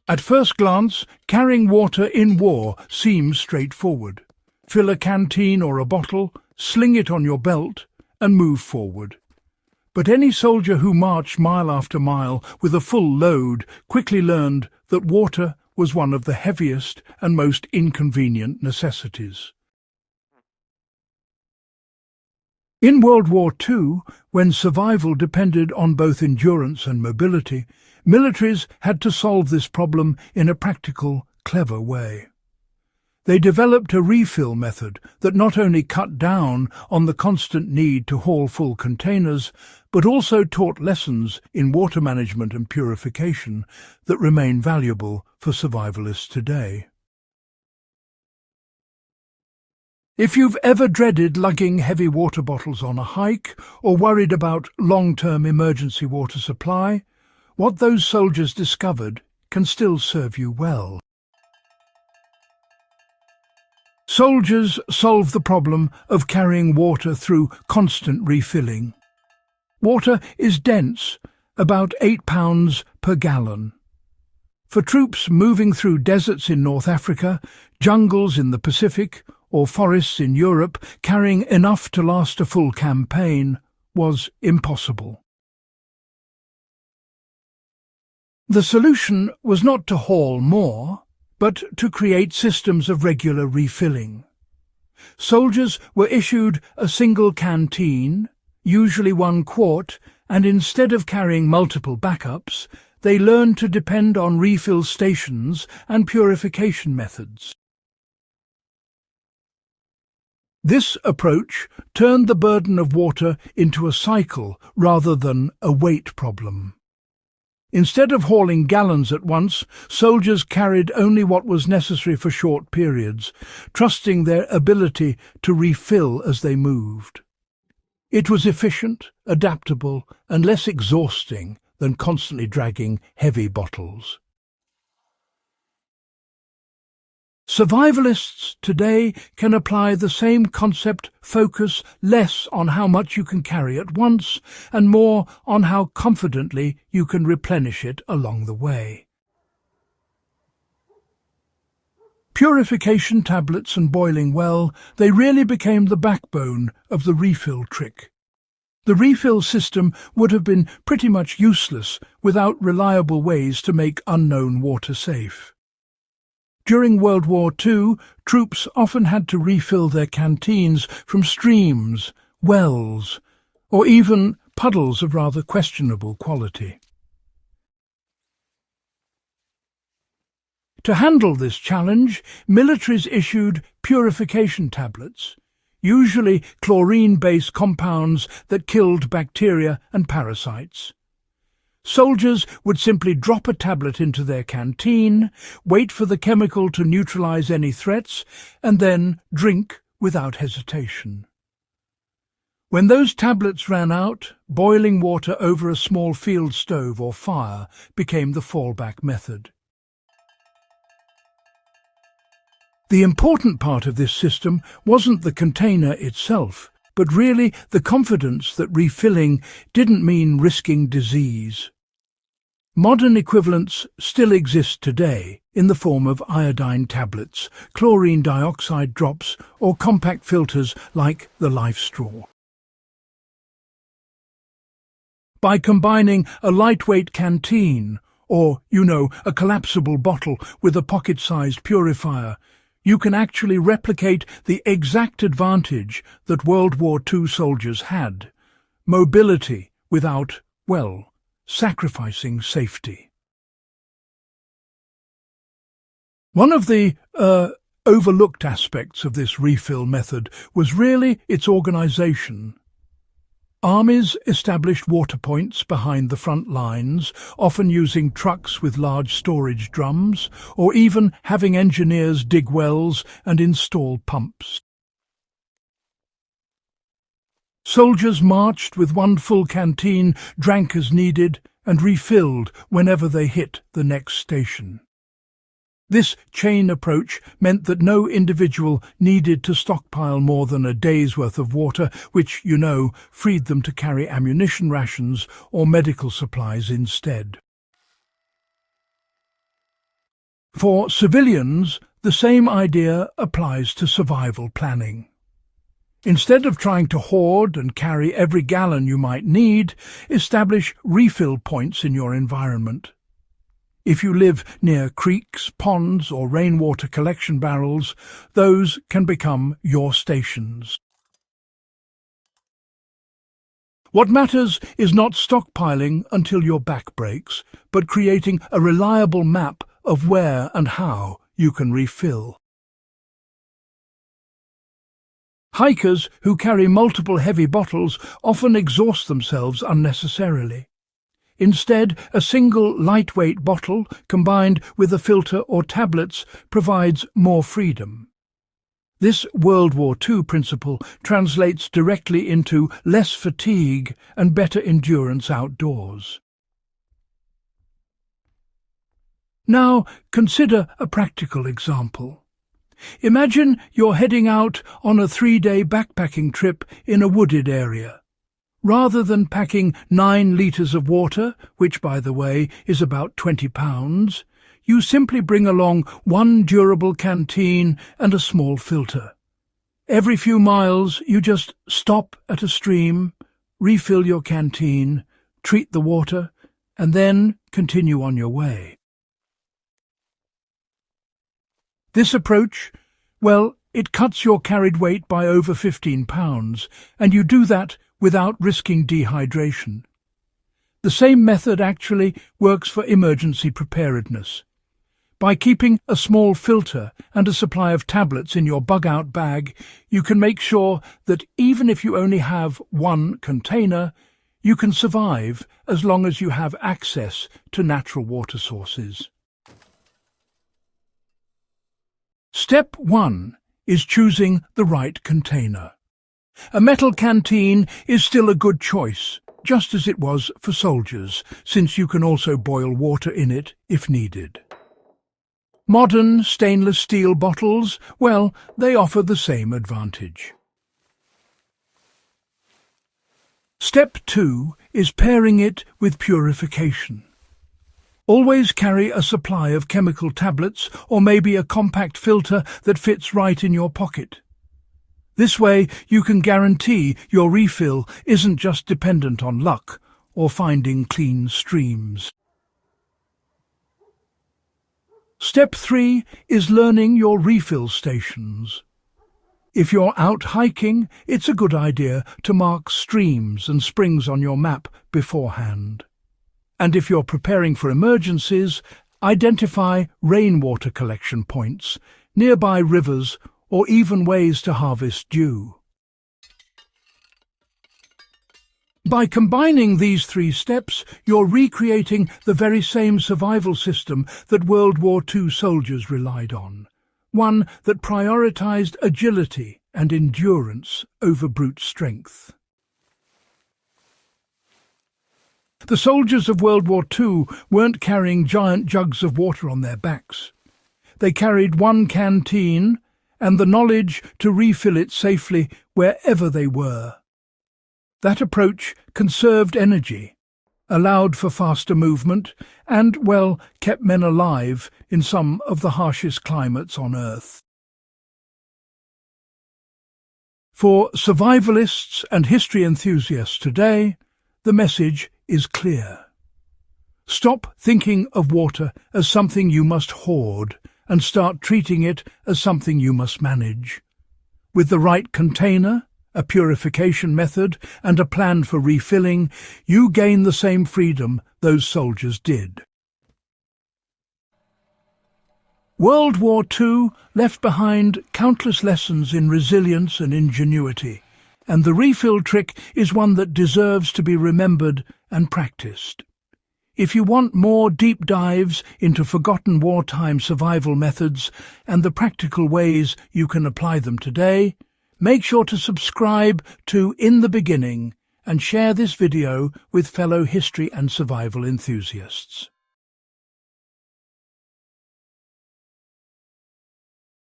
At first glance, carrying water in war seems straightforward. Fill a canteen or a bottle, sling it on your belt, and move forward. But any soldier who marched mile after mile with a full load quickly learned that water was one of the heaviest and most inconvenient necessities. In World War II, when survival depended on both endurance and mobility, militaries had to solve this problem in a practical, clever way. They developed a refill method that not only cut down on the constant need to haul full containers, but also taught lessons in water management and purification that remain valuable for survivalists today. If you've ever dreaded lugging heavy water bottles on a hike or worried about long-term emergency water supply, what those soldiers discovered can still serve you well. Soldiers solved the problem of carrying water through constant refilling. Water is dense, about 8 pounds per gallon. For troops moving through deserts in North Africa, jungles in the Pacific, or forests in Europe, carrying enough to last a full campaign was impossible. The solution was not to haul more, but to create systems of regular refilling. Soldiers were issued a single canteen, usually 1 quart, and instead of carrying multiple backups, they learned to depend on refill stations and purification methods. This approach turned the burden of water into a cycle rather than a weight problem. Instead of hauling gallons at once, soldiers carried only what was necessary for short periods, trusting their ability to refill as they moved. It was efficient, adaptable, and less exhausting than constantly dragging heavy bottles. Survivalists today can apply the same concept, focus less on how much you can carry at once and more on how confidently you can replenish it along the way. Purification tablets and boiling well, they really became the backbone of the refill trick. The refill system would have been pretty much useless without reliable ways to make unknown water safe. During World War II, troops often had to refill their canteens from streams, wells, or even puddles of rather questionable quality. To handle this challenge, militaries issued purification tablets, usually chlorine-based compounds that killed bacteria and parasites. Soldiers would simply drop a tablet into their canteen, wait for the chemical to neutralize any threats, and then drink without hesitation. When those tablets ran out, boiling water over a small field stove or fire became the fallback method. The important part of this system wasn't the container itself, but really the confidence that refilling didn't mean risking disease. Modern equivalents still exist today in the form of iodine tablets, chlorine dioxide drops, or compact filters like the Life Straw. By combining a lightweight canteen or, a collapsible bottle with a pocket-sized purifier, you can actually replicate the exact advantage that World War II soldiers had: mobility without, sacrificing safety. One of the overlooked aspects of this refill method was really its organization. Armies established water points behind the front lines, often using trucks with large storage drums, or even having engineers dig wells and install pumps. Soldiers marched with 1 full canteen, drank as needed, and refilled whenever they hit the next station. This chain approach meant that no individual needed to stockpile more than a day's worth of water, which, freed them to carry ammunition rations or medical supplies instead. For civilians, the same idea applies to survival planning. Instead of trying to hoard and carry every gallon you might need, establish refill points in your environment. If you live near creeks, ponds, or rainwater collection barrels, those can become your stations. What matters is not stockpiling until your back breaks, but creating a reliable map of where and how you can refill. Hikers who carry multiple heavy bottles often exhaust themselves unnecessarily. Instead, a single lightweight bottle combined with a filter or tablets provides more freedom. This World War II principle translates directly into less fatigue and better endurance outdoors. Now, consider a practical example. Imagine you're heading out on a 3-day backpacking trip in a wooded area. Rather than packing 9 litres of water, which, by the way, is about 20 pounds, you simply bring along one durable canteen and a small filter. Every few miles, you just stop at a stream, refill your canteen, treat the water, and then continue on your way. This approach, well, it cuts your carried weight by over 15 pounds, and you do that without risking dehydration. The same method actually works for emergency preparedness. By keeping a small filter and a supply of tablets in your bug-out bag, you can make sure that even if you only have one container, you can survive as long as you have access to natural water sources. Step 1 is choosing the right container. A metal canteen is still a good choice, just as it was for soldiers, since you can also boil water in it if needed. Modern stainless steel bottles, well, they offer the same advantage. Step 2 is pairing it with purification. Always carry a supply of chemical tablets or maybe a compact filter that fits right in your pocket. This way you can guarantee your refill isn't just dependent on luck or finding clean streams. Step 3 is learning your refill stations. If you're out hiking, it's a good idea to mark streams and springs on your map beforehand. And if you're preparing for emergencies, identify rainwater collection points, nearby rivers, or even ways to harvest dew. By combining these 3 steps, you're recreating the very same survival system that World War II soldiers relied on, one that prioritized agility and endurance over brute strength. The soldiers of World War II weren't carrying giant jugs of water on their backs. They carried one canteen and the knowledge to refill it safely wherever they were. That approach conserved energy, allowed for faster movement, and, well, kept men alive in some of the harshest climates on Earth. For survivalists and history enthusiasts today, the message is clear. Stop thinking of water as something you must hoard and start treating it as something you must manage. With the right container, a purification method, and a plan for refilling, you gain the same freedom those soldiers did. World War II left behind countless lessons in resilience and ingenuity, and the refill trick is one that deserves to be remembered and practiced. If you want more deep dives into forgotten wartime survival methods and the practical ways you can apply them today, make sure to subscribe to In the Beginning and share this video with fellow history and survival enthusiasts.